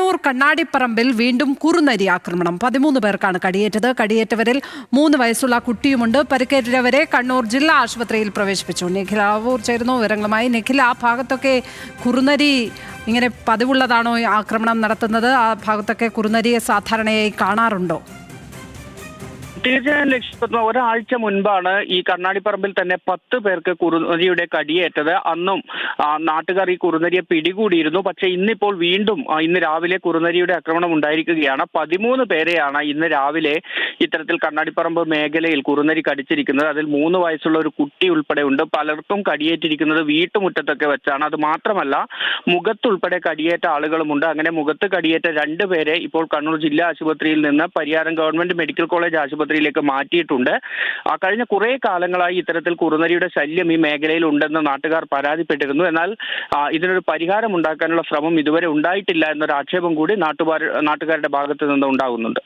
കണ്ണൂർ കണ്ണാടിപ്പറമ്പിൽ വീണ്ടും കുറുനരി ആക്രമണം. 13 പേർക്കാണ് കടിയേറ്റത്. കടിയേറ്റവരിൽ 3 വയസ്സുള്ള കുട്ടിയുമുണ്ട്. പരിക്കേറ്റവരെ കണ്ണൂർ ജില്ലാ ആശുപത്രിയിൽ പ്രവേശിപ്പിച്ചു. നിഖില ആവൂർ ചേരുന്നു വിവരങ്ങളുമായി. നിഖില, ആ ഭാഗത്തൊക്കെ കുറുനരി ഇങ്ങനെ പതിവുള്ളതാണോ ആക്രമണം നടത്തുന്നത്? ആ ഭാഗത്തൊക്കെ കുറുനരിയെ സാധാരണയായി കാണാറുണ്ടോ? തീർച്ചയായും ലക്ഷ്യപ്പെടുന്ന ഒരാഴ്ച മുൻപാണ് ഈ കണ്ണാടിപ്പറമ്പിൽ തന്നെ 10 പേർക്ക് കുറുനരിയുടെ കടിയേറ്റത്. അന്നും നാട്ടുകാർ ഈ കുറുനരിയെ പിടികൂടിയിരുന്നു. പക്ഷേ ഇന്നിപ്പോൾ വീണ്ടും ഇന്ന് രാവിലെ കുറുനരിയുടെ ആക്രമണം ഉണ്ടായിരിക്കുകയാണ്. 13 പേരെയാണ് ഇന്ന് രാവിലെ ഇത്തരത്തിൽ കണ്ണാടിപ്പറമ്പ് മേഖലയിൽ കുറുനരി കടിച്ചിരിക്കുന്നത്. അതിൽ 3 വയസ്സുള്ള ഒരു കുട്ടി ഉൾപ്പെടെ ഉണ്ട്. പലർക്കും കടിയേറ്റിരിക്കുന്നത് വീട്ടുമുറ്റത്തൊക്കെ വെച്ചാണ്. അത് മാത്രമല്ല, മുഖത്തുൾപ്പെടെ കടിയേറ്റ ആളുകളുമുണ്ട്. അങ്ങനെ മുഖത്ത് കടിയേറ്റ 2 പേരെ ഇപ്പോൾ കണ്ണൂർ ജില്ലാ ആശുപത്രിയിൽ നിന്ന് പരിയാരം ഗവൺമെന്റ് മെഡിക്കൽ കോളേജ് ആശുപത്രിയിലേക്ക് മാറ്റിയിട്ടുണ്ട്. കഴിഞ്ഞ കുറെ കാലങ്ങളായി ഇത്തരത്തിൽ കുറുനരിയുടെ ശല്യം ഈ മേഖലയിൽ ഉണ്ടെന്ന് നാട്ടുകാർ പരാതിപ്പെട്ടിരുന്നു. എന്നാൽ ഇതിനൊരു പരിഹാരം ഉണ്ടാക്കാനുള്ള ശ്രമം ഇതുവരെ ഉണ്ടായിട്ടില്ല എന്നൊരു ആക്ഷേപം കൂടി നാട്ടുകാരുടെ ഭാഗത്തു നിന്ന് ഉണ്ടാകുന്നുണ്ട്.